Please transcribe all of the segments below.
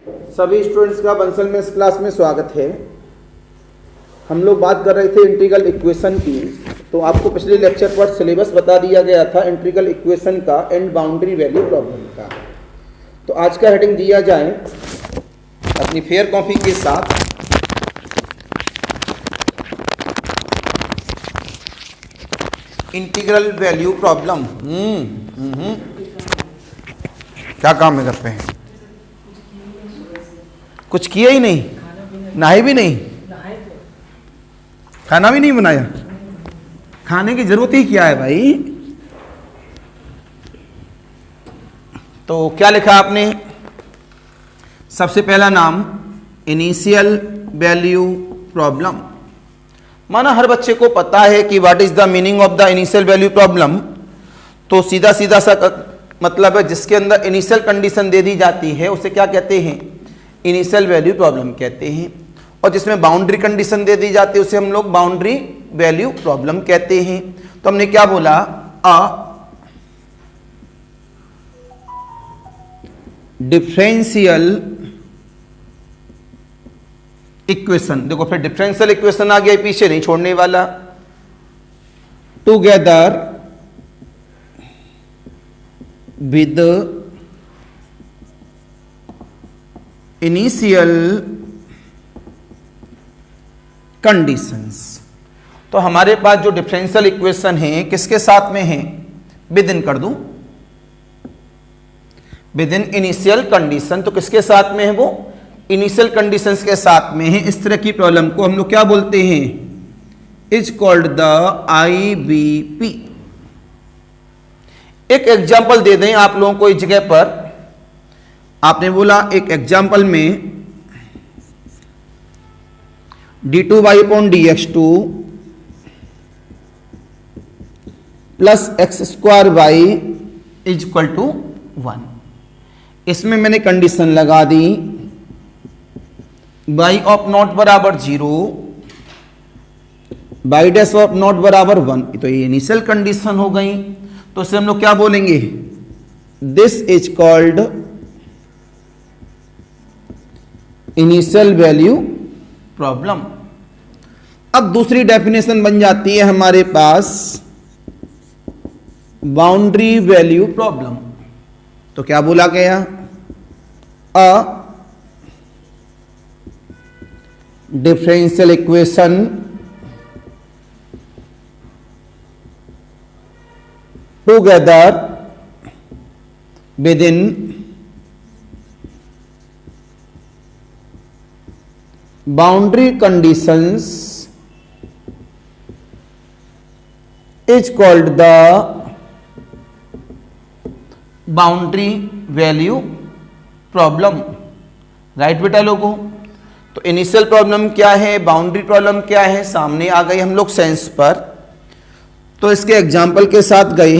सभी स्टूडेंट्स का बंसल में इस क्लास में स्वागत है। हम लोग बात कर रहे थे इंटीग्रल इक्वेशन की। तो आपको पिछले लेक्चर पर सिलेबस बता दिया गया था इंटीग्रल इक्वेशन का एंड बाउंड्री वैल्यू प्रॉब्लम का। तो आज का हेडिंग दिया जाए अपनी फेयर कॉपी के साथ। Integral value problem. क्या काम है घर पे? कुछ किया ही नहीं, नहाए भी नहीं, खाना भी नहीं बनाया। खाने की जरूरत ही क्या है भाई? तो क्या लिखा आपने? सबसे पहला नाम इनिशियल वैल्यू प्रॉब्लम। माना हर बच्चे को पता है कि what is the meaning of the initial value problem. तो सीधा सीधा सा मतलब है जिसके अंदर इनिशियल कंडीशन दे दी जाती है उसे क्या कहते हैं? इनिशियल वैल्यू प्रॉब्लम कहते हैं। और जिसमें बाउंड्री कंडीशन दे दी जाती है उसे हम लोग बाउंड्री वैल्यू प्रॉब्लम कहते हैं। तो हमने क्या बोला? Differential equation. देखो फिर डिफरेंशियल इक्वेशन आ गया, पीछे नहीं छोड़ने वाला। Together with initial conditions. तो हमारे पास जो डिफरेंशियल इक्वेशन है किसके साथ में है? विद इन कर दूं, विद इन इनिशियल कंडीशन। तो किसके साथ में है वो? इनिशियल कंडीशंस के साथ में है। इस तरह की प्रॉब्लम को हम लोग क्या बोलते हैं? Is called the IVP। एक एग्जाम्पल दे दें आप लोगों को इस जगह पर। आपने बोला एक एग्जाम्पल में d2y/dx2 plus x² y is equal to 1। इसमें मैंने कंडीशन लगा दी y ऑफ नॉट बराबर 0, y डैश ऑफ नॉट बराबर 1। तो ये इनिशियल कंडीशन हो गई। तो इसे हम लोग क्या बोलेंगे? This is called initial value problem. अब दूसरी डेफिनेशन बन जाती है हमारे पास बाउंड्री वैल्यू प्रॉब्लम। तो क्या बोला गया? A differential equation together with in boundary conditions is called the boundary value problem. Right बेटा लोगों? तो इनिशियल प्रॉब्लम क्या है, बाउंड्री प्रॉब्लम क्या है, सामने आ गई हम लोग सेंस पर। तो इसके एग्जाम्पल के साथ गए।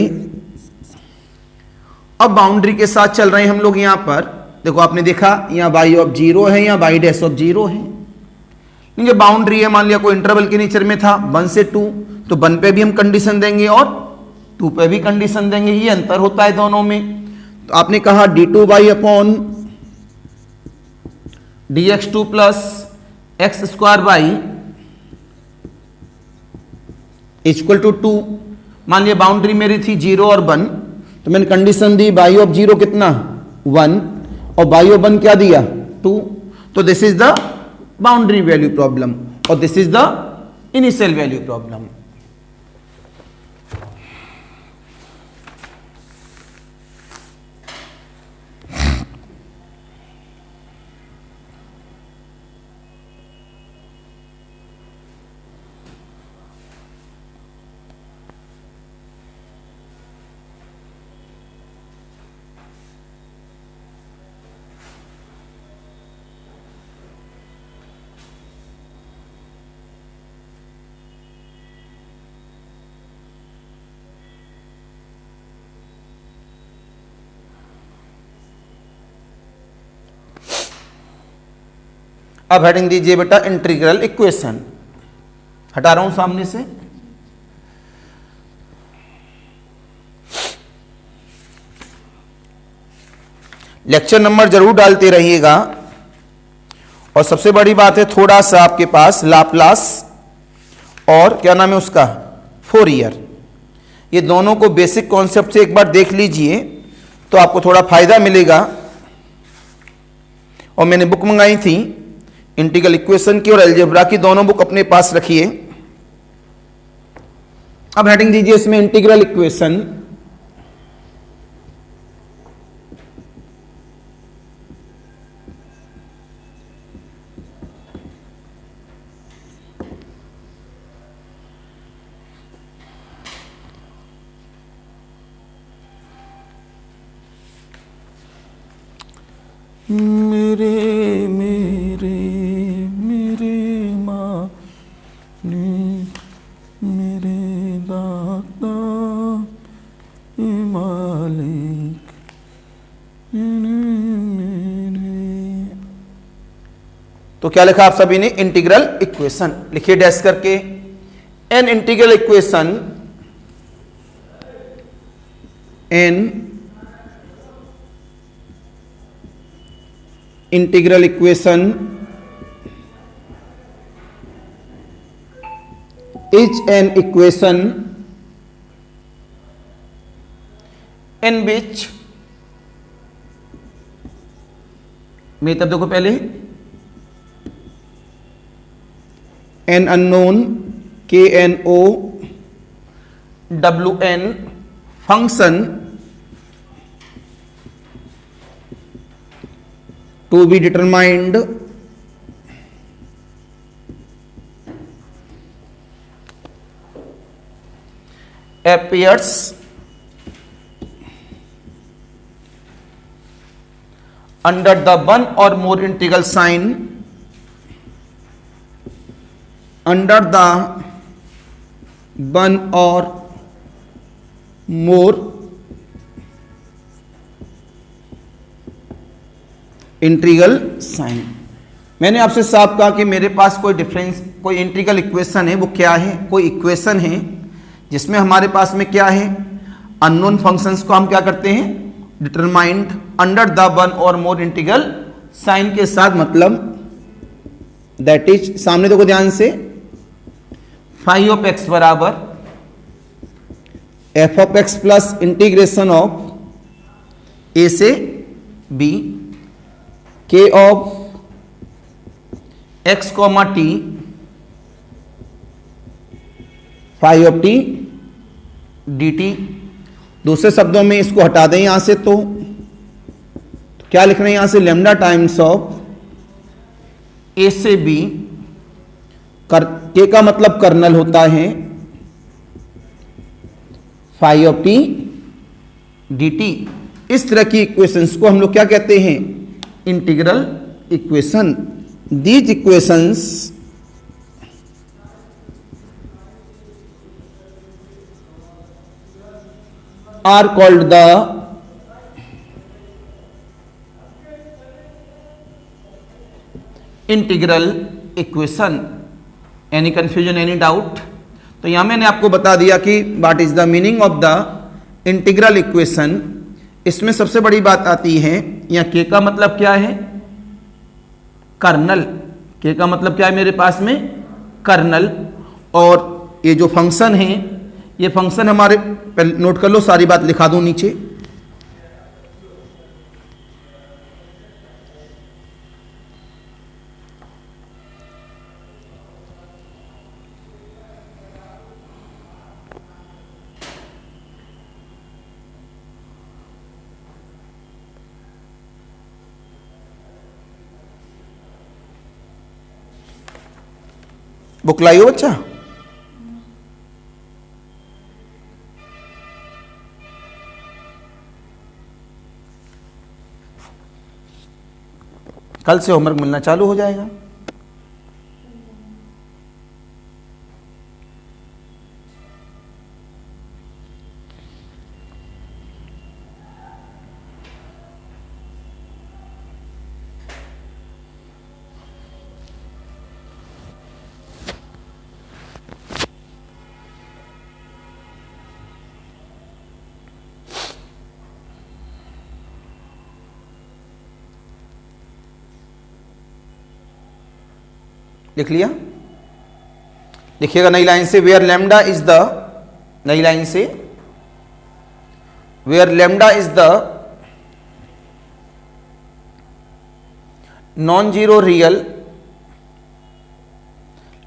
अब बाउंड्री के साथ चल रहे हैं हम लोग। यहां पर देखो आपने देखा यहां y ऑफ 0 है, यहां y डैश ऑफ 0 है। ये बाउंड्री है, मान लिया कोई इंटरवल के नेचर में था 1 से 2, तो 1 पे भी हम कंडीशन देंगे और 2 पे भी कंडीशन देंगे। ये अंतर होता है दोनों में। तो आपने कहा d2y/dx2 plus x² y equal to 2। मान लिया बाउंड्री मेरी थी 0 और 1, तो मैंने कंडीशन दी y ऑफ 0 कितना? 1 और y ऑफ 1 क्या दिया? 2। तो this is the boundary value problem और this is the initial value problem. अब हेडिंग दीजिए बेटा इंटीग्रल इक्वेशन। हटा रहा हूं सामने से। लेक्चर नंबर जरूर डालते रहिएगा। और सबसे बड़ी बात है थोड़ा सा आपके पास लाप्लास और क्या नाम है उसका, फोरियर। ये दोनों को बेसिक कॉन्सेप्ट से एक बार देख लीजिए तो आपको थोड़ा फायदा मिलेगा। और मैंने बुक मंगाई थी इंटीग्रल इक्वेशन की और अलजेब्रा की, दोनों बुक अपने पास रखिए। अब हेडिंग दीजिए इसमें इंटीग्रल इक्वेशन। मेरे मेरे मेरे माँ ने मेरे दाता मालिक मेरे। तो क्या लिखा आप सभी ने, इंटीग्रल इक्वेशन। लिखिए डैश करके, an integral equation, an integral equation is an equation in which, मेरी तरफ देखो पहले, an unknown KNO WN function to be determined appears under the one or more integral sign, under the one or more integral sign. मैंने आपसे साफ कहा कि मेरे पास कोई डिफरेंस, कोई इंटीग्रल इक्वेशन है, वो क्या है, कोई इक्वेशन है जिसमें हमारे पास में क्या है, अननोन फंक्शंस को हम क्या करते हैं, डिटरमाइंड अंडर द वन और मोर इंटीग्रल साइन के साथ, मतलब दैट इज, सामने देखो ध्यान से, फाई ऑफ एक्स बराबर F of x plus integration of A से B k of x comma T phi of T D T. दूसरे शब्दों में इसको हटा दें यहां से, तो क्या लिख रहे हैं यहां से, लेमडा टाइम्स ऑफ ए से बी, के का मतलब कर्नल होता है, phi of T D T. इस तरह की इक्वेशंस को हम लोग क्या कहते हैं, integral equation. These equations are called the integral equation. Any confusion, any doubt? तो यहां मैंने आपको बता दिया कि what is the meaning of the integral equation. इसमें सबसे बड़ी बात आती है, यहाँ के का मतलब क्या है, कर्नल। के का मतलब क्या है मेरे पास में, कर्नल। और ये जो फंक्शन है, ये फंक्शन हमारे, नोट कर लो, सारी बात लिखा दूं नीचे। बुक लाई हो बच्चा? कल से होमवर्क मिलना चालू हो जाएगा। लिख लिया, लिखिएगा नई लाइन से, वेयर लैम्डा इज द, नई लाइन से, where lambda is the non zero real,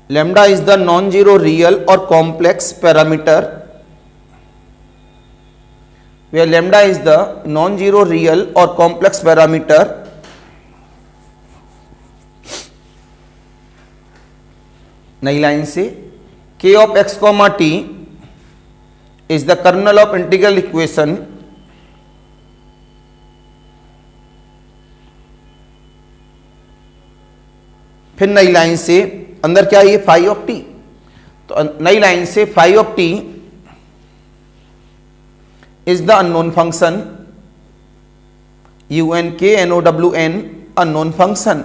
lambda is the non zero real और complex parameter, where lambda is the non zero real और कॉम्प्लेक्स पैरामीटर नई लाइन से, k of x comma t is the kernel of integral equation, फिर नई line से अंदर क्या है, फाई ऑफ t, तो नई लाइन से phi of t is the unknown function, UNKNOWN unknown function.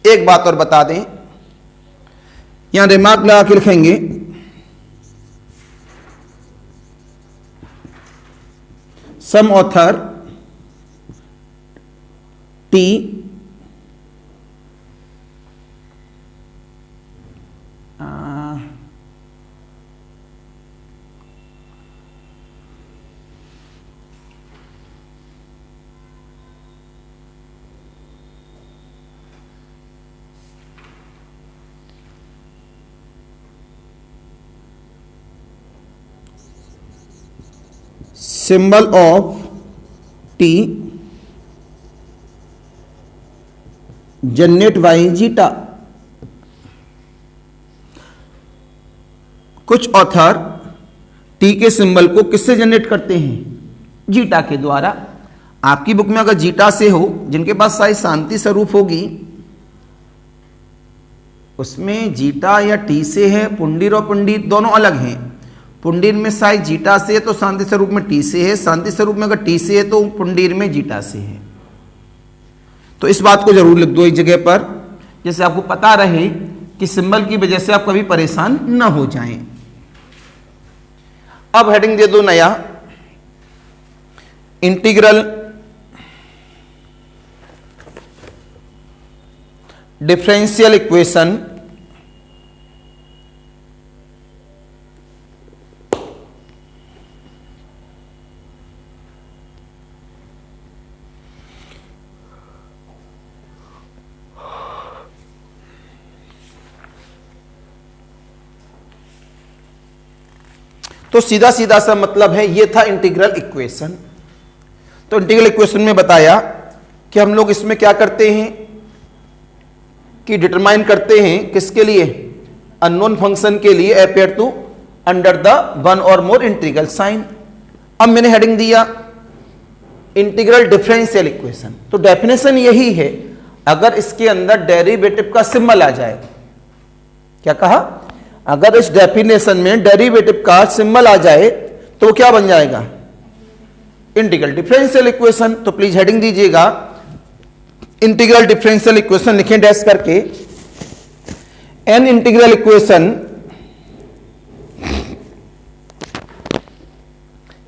एक बात और बता दें, यहां रिमार्क लगा के लिखेंगे, some other t symbol of t generate by zeta. कुछ ऑथर टी के सिंबल को किससे जनरेट करते हैं, जीटा के द्वारा। आपकी बुक में अगर जीटा से हो, जिनके पास साइज शांति स्वरूप होगी, उसमें जीटा या टी से है, पुंडीर और पुंडीर दोनों अलग हैं। पुंडीर में साइज जीटा से है तो शांति स्वरूप में टी से है, शांति स्वरूप में अगर टी से है तो पुंडीर में जीटा से है। तो इस बात को जरूर लिख दो एक जगह पर, जैसे आपको पता रहे कि सिंबल की वजह से आप कभी परेशान न हो जाएं। अब हेडिंग दे दो नया, इंटीग्रल डिफरेंशियल इक्वेशन तो सीधा सीधा सा मतलब है, ये था इंटीग्रल इक्वेशन। तो इंटीग्रल इक्वेशन में बताया कि हम लोग इसमें क्या करते हैं कि डिटरमाइन करते हैं किसके लिए, अननोन फंक्शन के लिए appear to under the one और मोर इंटीग्रल साइन। अब मैंने हेडिंग दिया इंटीग्रल डिफरेंशियल इक्वेशन। तो डेफिनेशन यही है, अगर इसके अंदर डेरिवेटिव का सिंबल आ जाए, क्या कहा, अगर इस डेफिनेशन में डेरिवेटिव का सिंबल आ जाए तो क्या बन जाएगा, इंटीग्रल डिफरेंशियल इक्वेशन। तो प्लीज हेडिंग दीजिएगा इंटीग्रल डिफरेंशियल इक्वेशन, लिखें डैश करके, an integral equation,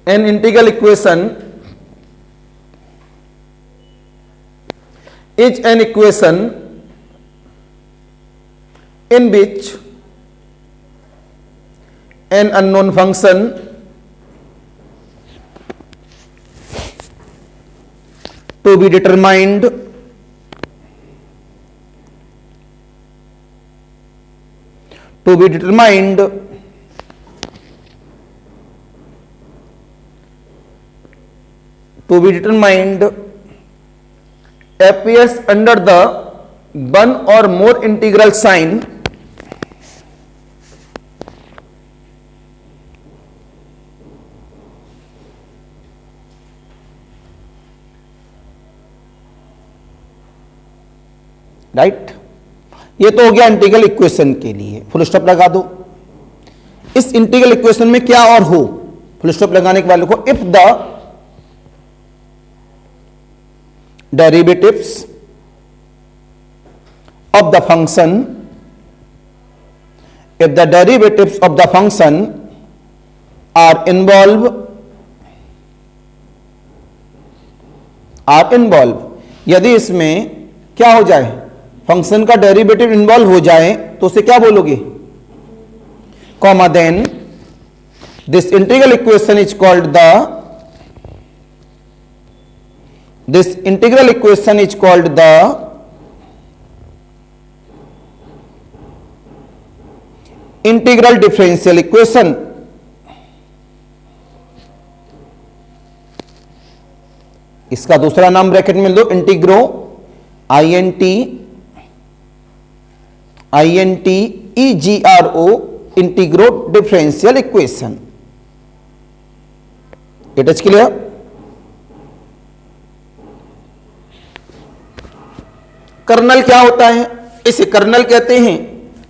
an integral equation is an equation in which an unknown function to be determined appears under the one or more integral sign right. ये तो हो गया integral equation के लिए, full stop लगा दो। इस इंटीग्रल इक्वेशन में क्या और हो, फुल स्टॉप लगाने के बाद लिखो if the derivatives of the function, if the derivatives of the function are involve, यदि इसमें क्या हो जाए, फंक्शन का डेरिवेटिव इन्वॉल्व हो जाए तो उसे क्या बोलोगे, comma then this integral equation is called the integral differential equation. इसका दूसरा नाम ब्रैकेट में लो, integro INTEGRO integro differential equation. It is clear. Kernel क्या होता है, इसे कर्नल कहते हैं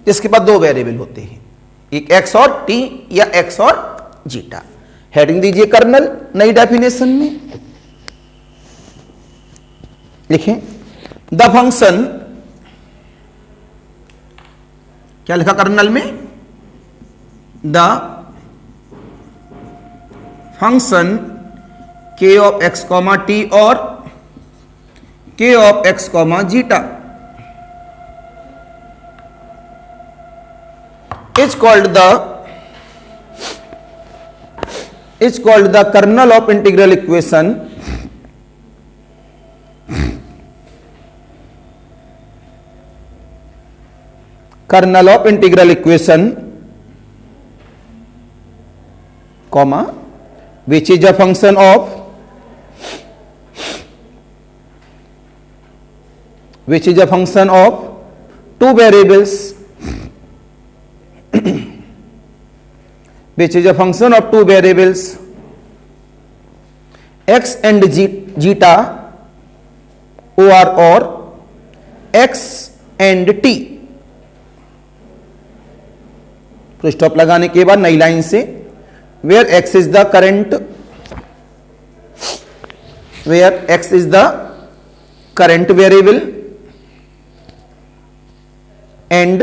जिसके पास दो वेरिएबल होते हैं, एक x और t या x और जीटा। हेडिंग दीजिए कर्नल नई डेफिनेशन में, लिखें द फंक्शन, क्या लिखा कर्नल में, the function k of x comma T और k of x comma zeta is called the kernel of integral equation comma which is a function of two variables x and zeta or x and t। तो stop लगाने के बाद नई line से where x is the current variable and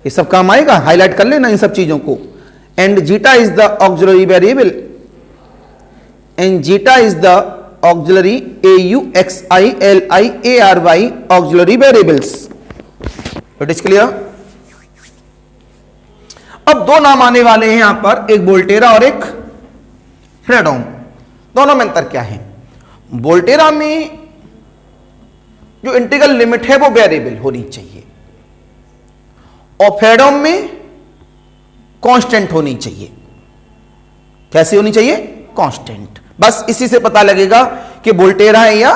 ये सब काम आएगा, हाईलाइट कर लेना इन सब चीजों को। And zeta is the auxiliary variable, and zeta is the auxiliary AUXILIARY auxiliary variables. It is clear. अब दो नाम आने वाले हैं यहां पर, एक वोल्टेरा और एक फ्रेडोम। दोनों में अंतर क्या है, वोल्टेरा में जो इंटीग्रल लिमिट है वो वेरिएबल होनी चाहिए और फ्रेडोम में कांस्टेंट होनी चाहिए। कैसी होनी चाहिए, कांस्टेंट। बस इसी से पता लगेगा कि वोल्टेरा है या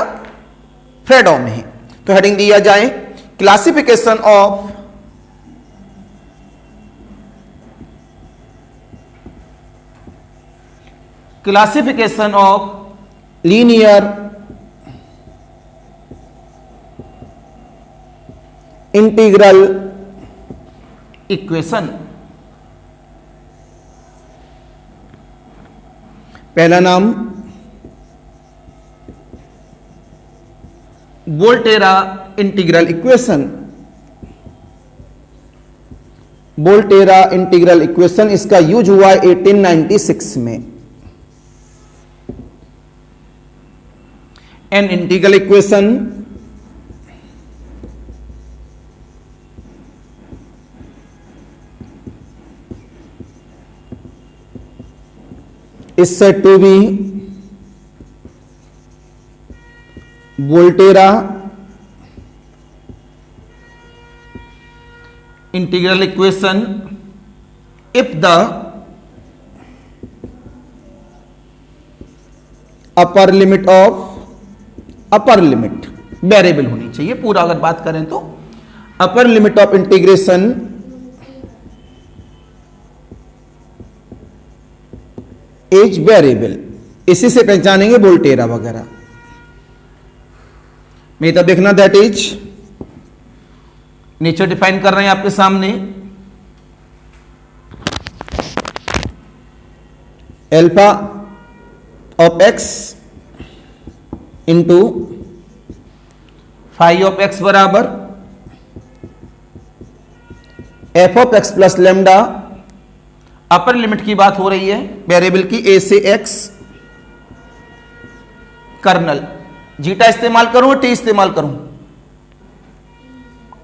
फ्रेडोम है। तो हेडिंग दिया जाए classification of linear integral equation. पहला नाम Volterra integral equation. Volterra integral equation इसका यूज हुआ 1896 में। N integral equation is said to be Volterra integral equation if the upper limit variable होनी चाहिए। पूरा अगर बात करें तो upper limit of integration as variable, इसी से पहचानेंगे वोल्टेरा वगैरह। मैं तब देखना दैट इज नीचे डिफाइन कर रहे हैं आपके सामने, alpha of x into phi of x बराबर F of x plus lambda. Upper limit की बात हो रही है वेरिएबल की, ए से एक्स। कर्नल जीटा इस्तेमाल करूं टी इस्तेमाल करूं,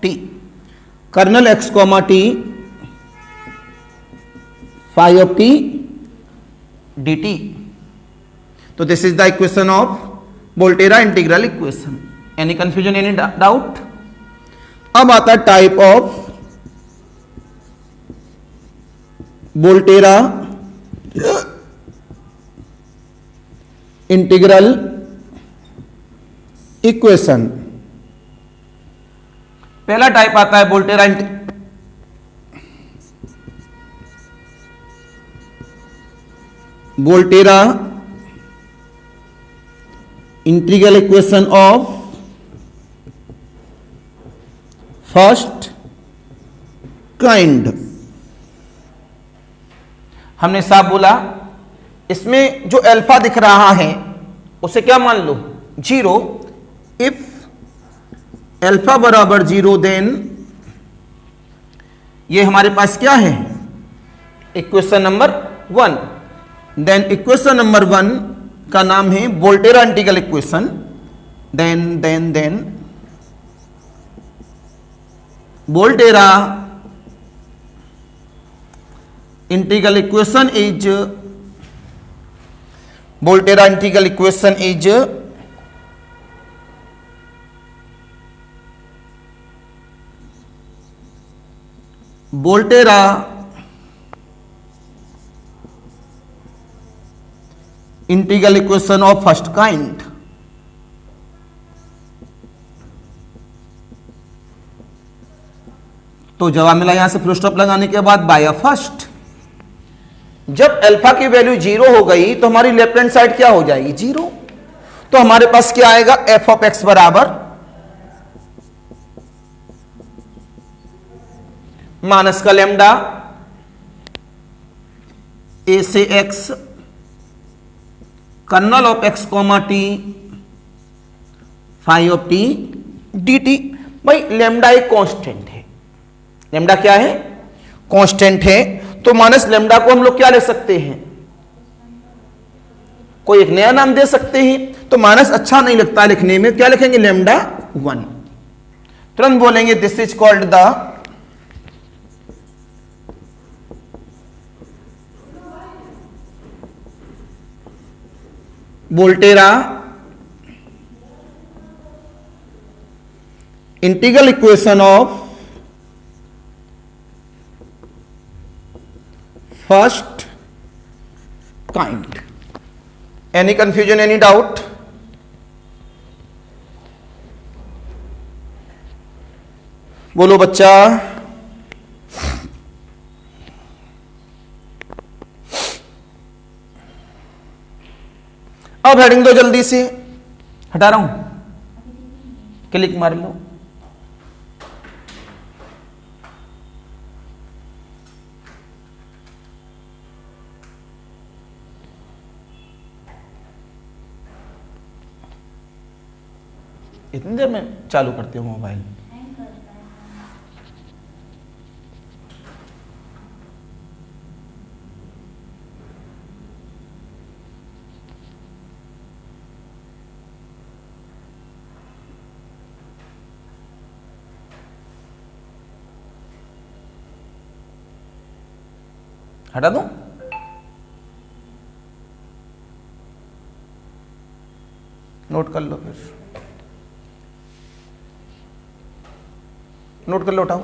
t, kernel x comma T phi of T D t. तो this is the equation of Volterra integral equation. Any confusion, any doubt? अब आता है type of Volterra integral equation. पहला type आता है Volterra integral equation of first kind. हमने साफ बोला, इसमें जो अल्फा दिख रहा है उसे क्या मान लो? 0। इफ अल्फा बराबर 0 देन ये हमारे पास क्या है? Equation number 1। Then equation number 1 का नाम है Volterra integral equation. Then Volterra integral equation is Volterra integral equation is Volterra integral equation of first kind. तो जवाब मिला यहां से फुल स्टॉप लगाने के बाद बाय फर्स्ट। जब अल्फा की वैल्यू 0 हो गई तो हमारी लेफ्ट हैंड साइड क्या हो जाएगी? 0। तो हमारे पास क्या आएगा? एफ ऑफ एक्स बराबर माइनस का लेमडा ए से X kernel of x comma T phi of T D T. भाई लेमडा एक कांस्टेंट है। लेमडा क्या है? कांस्टेंट है। तो माइनस लेमडा को हम लोग क्या ले सकते हैं? कोई एक नया नाम दे सकते हैं। तो माइनस अच्छा नहीं लगता लिखने में, क्या लिखेंगे? लेमडा 1। तुरंत बोलेंगे this is called the Volterra integral equation of first kind. Any confusion, any doubt? बोलो बच्चा। अब हेडिंग दो जल्दी से, हटा रहा हूं, क्लिक मार लो। इतनी देर में चालू करते हो मोबाइल? हटा दूं? नोट कर लो, फिर नोट कर लो, उठाओ।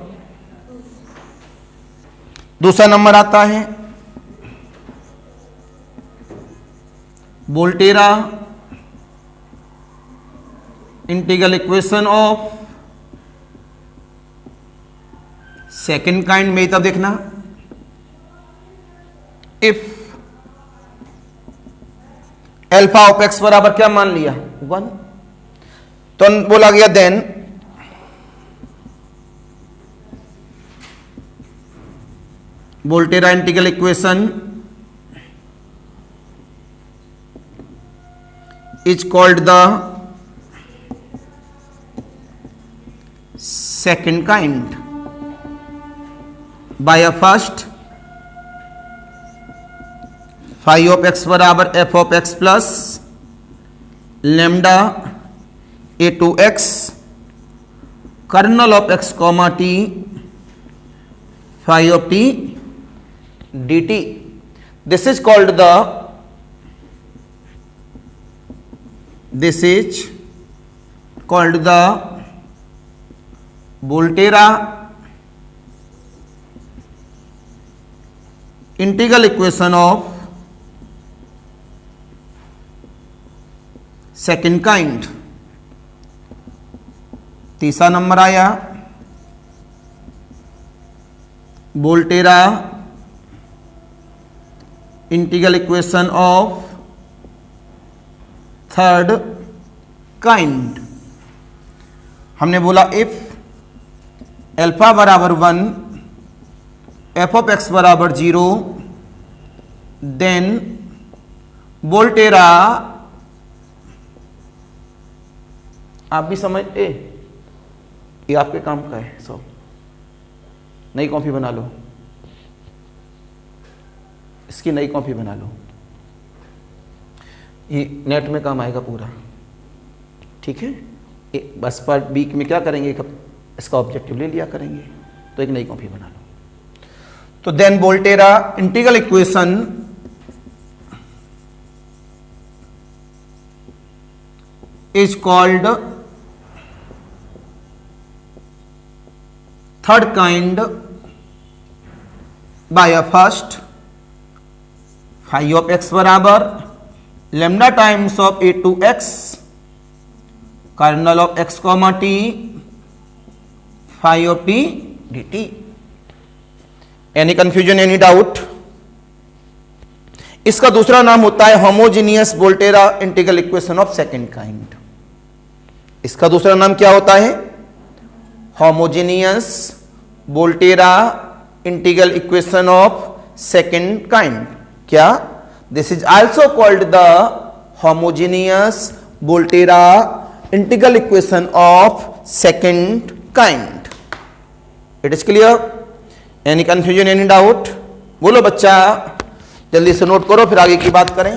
दूसरा नंबर आता है Volterra integral equation of second kind में। तब देखना, इफ अल्फा ऑफ एक्स बराबर क्या मान लिया? 1। तो बोला गया then Volterra integral equation is called the second kind by a first phi of x बराबर F of x plus lambda a to x kernel of x comma T phi of T D t. This is called the Volterra integral equation of second kind. तीसरा number आया Volterra integral equation of third kind. हमने बोला if alpha बराबर 1 F of x बराबर 0 then Volterra. आप भी समझते, ये आपके काम का है. सब नई कॉपी बना लो, इसकी नई कॉपी बना लो, ये नेट में काम आएगा पूरा. ठीक है, बस पर वीक में क्या करेंगे, इसका ऑब्जेक्टिव ले लिया करेंगे. तो एक नई कॉपी बना लो. तो then Volterra integral equation is called third kind by a first phi of x बराबर lambda times of a to x kernel of x comma T phi of T D t. Any confusion, any doubt? इसका दूसरा नाम होता है homogeneous Volterra integral equation of second kind. इसका दूसरा नाम क्या होता है? Homogeneous Volterra integral equation of second kind. क्या? This is also called the homogeneous Volterra integral equation of second kind. It is clear? Any confusion, any doubt? बोलो बच्चा, जल्दी से नोट करो, फिर आगे की बात करें.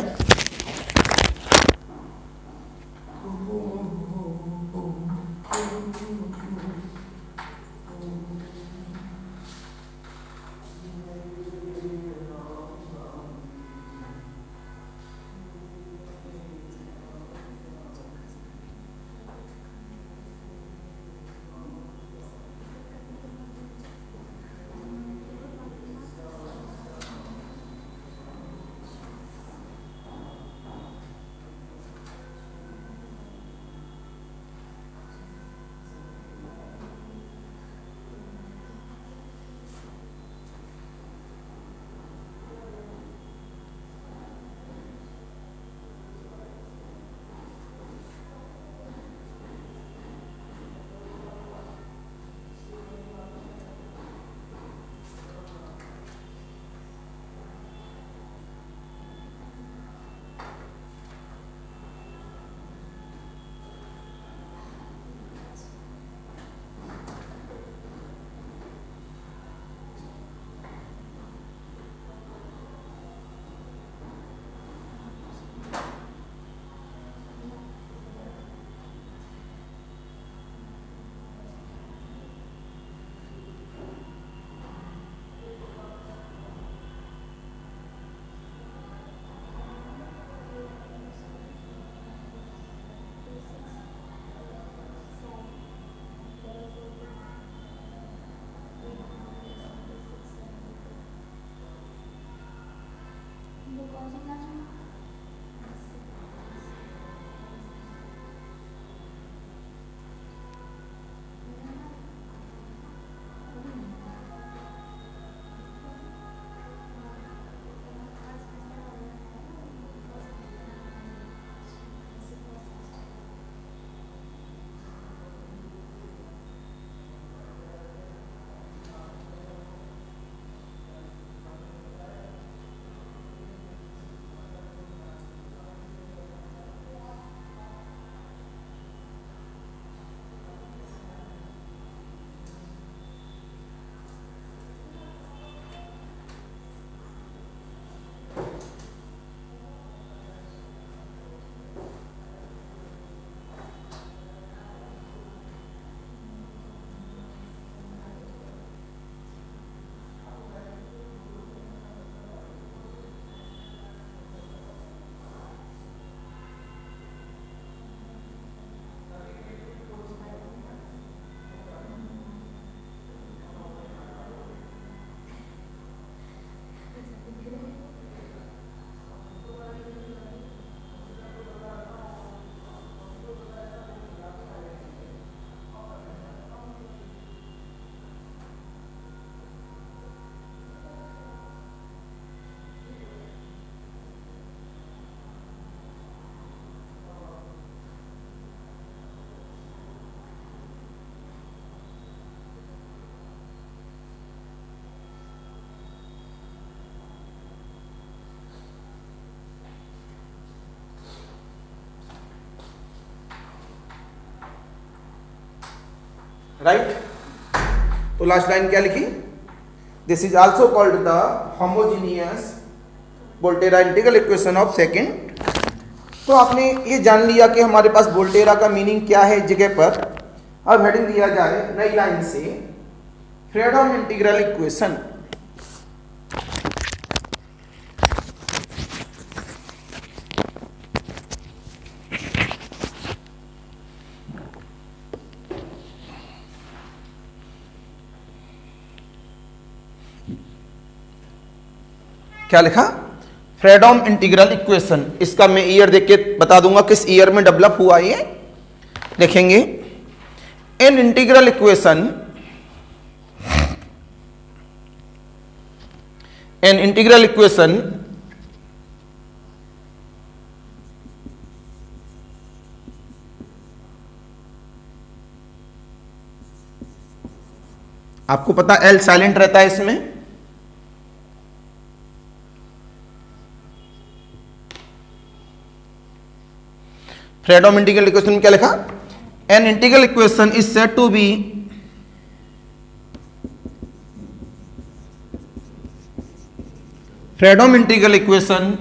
राइट। तो लास्ट लाइन क्या लिखी, this is also called the homogeneous Volterra integral equation of second. तो आपने ये जान लिया कि हमारे पास वोल्टेरा का मीनिंग क्या है इस जगह पर। अब हेडिंग दिया जाए नई लाइन से फ्रेडहोम इंटीग्रल इक्वेशन। क्या लिखा, फ्रेडहोम इंटीग्रल इक्वेशन। इसका मैं ईयर देख के बता दूंगा किस ईयर में डेवलप हुआ ये देखेंगे। इन integral equation, an integral equation आपको पता एल साइलेंट रहता है इसमें। फ्रेडहोम इंटीग्रल इक्वेशन में क्या लिखा, an integral equation is said to be Fredholm integral equation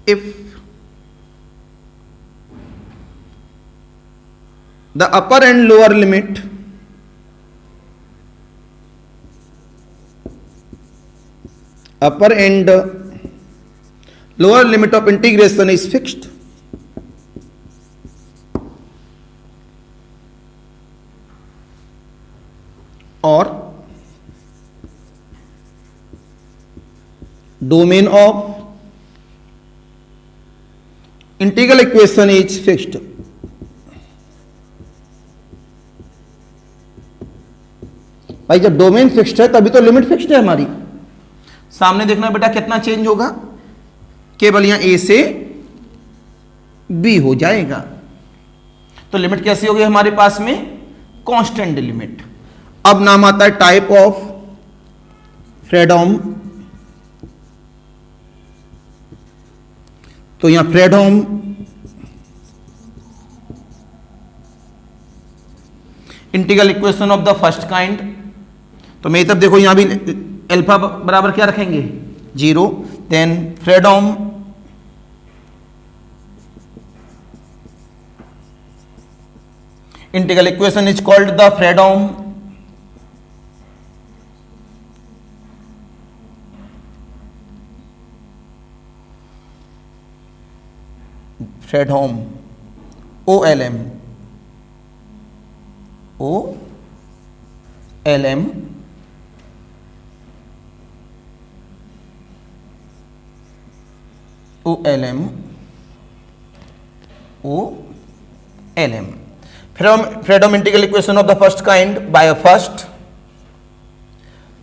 if the upper and lower limit upper and lower limit of integration is fixed, or domain of integral equation is fixed. भाई जब domain fixed है तभी तो limit fixed है हमारी। सामने देखना बेटा कितना चेंज होगा, केवल यहां ए से बी हो जाएगा। तो लिमिट कैसी होगी हमारे पास में, कांस्टेंट लिमिट। अब नाम आता है टाइप ऑफ फ्रेडहोम। तो यहां Fredholm integral equation of the first kind. तो मेरी तरफ देखो यहां भी अल्फा बराबर क्या रखेंगे 0, then Fredholm integral equation is called the Fredholm Fredholm OLM Fredholm integral equation of the first kind by first.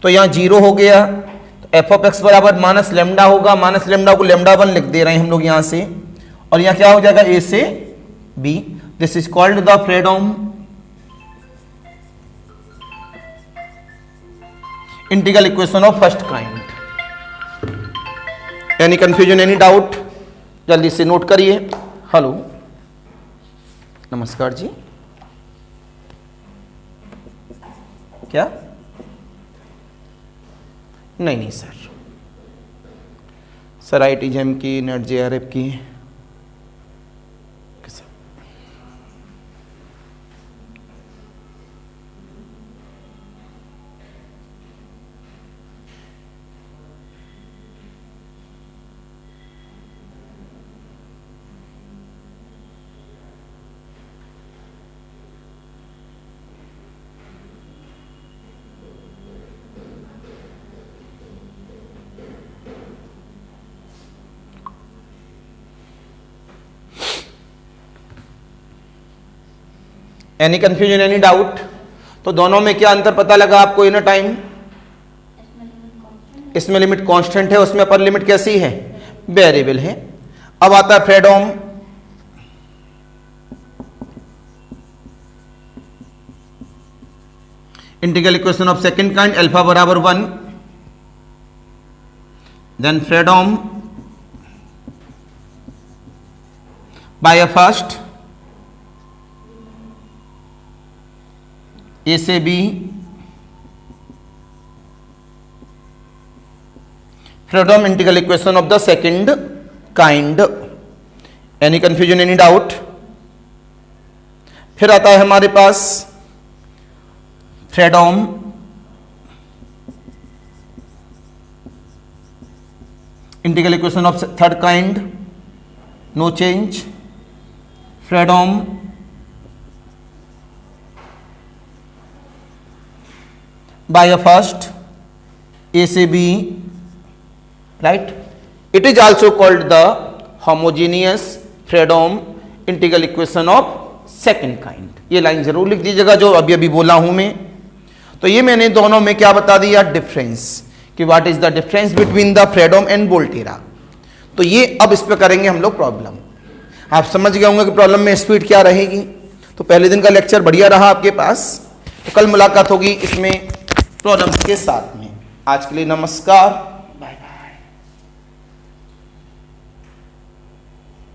तो यहां 0 हो गया, तो एफ ऑफ एक्स बराबर माइनस लेमडा होगा। माइनस लेमडा को लेमडा 1 लिख दे रहे हैं हम लोग यहां से, और यहां क्या हो जाएगा ए से b. This is called the Fredholm integral equation of first kind. Any confusion, any doubt, जल्दी से नोट करिए। हेलो, नमस्कार जी। क्या? नहीं सर IIT JEM की, नेट JRF की। Any confusion, any doubt? तो दोनों में क्या अंतर पता लगा आपको इन टाइम? इसमें लिमिट कांस्टेंट है, उसमें अपर लिमिट कैसी है, वेरिएबल है। अब आता है Fredholm integral equation of second kind, alpha बराबर 1, then Freedom by a first A से B, Freedom integral equation of the second kind. Any confusion, any doubt? फिर आता है हमारे पास Freedom integral equation of third kind, no change. Freedom by a first A से B, right? It is also called the homogeneous Freedom integral equation of second kind. ये line जरूर लिख दीजिएगा जो अभी अभी बोला हूं मैं. तो ये मैंने दोनों में क्या बता दिया, डिफरेंस, कि what is the difference between the freedom and Volterra. तो ये अब इस पे करेंगे हम लोग प्रॉब्लम. आप समझ गए होंगे कि प्रॉब्लम में स्पीड क्या रहेगी. तो पहले दिन का लेक्चर बढ़िया रहा आपके पास. तो कल मुलाकात होगी इसमें प्रॉब्लम्स के साथ में. आज के लिए नमस्कार.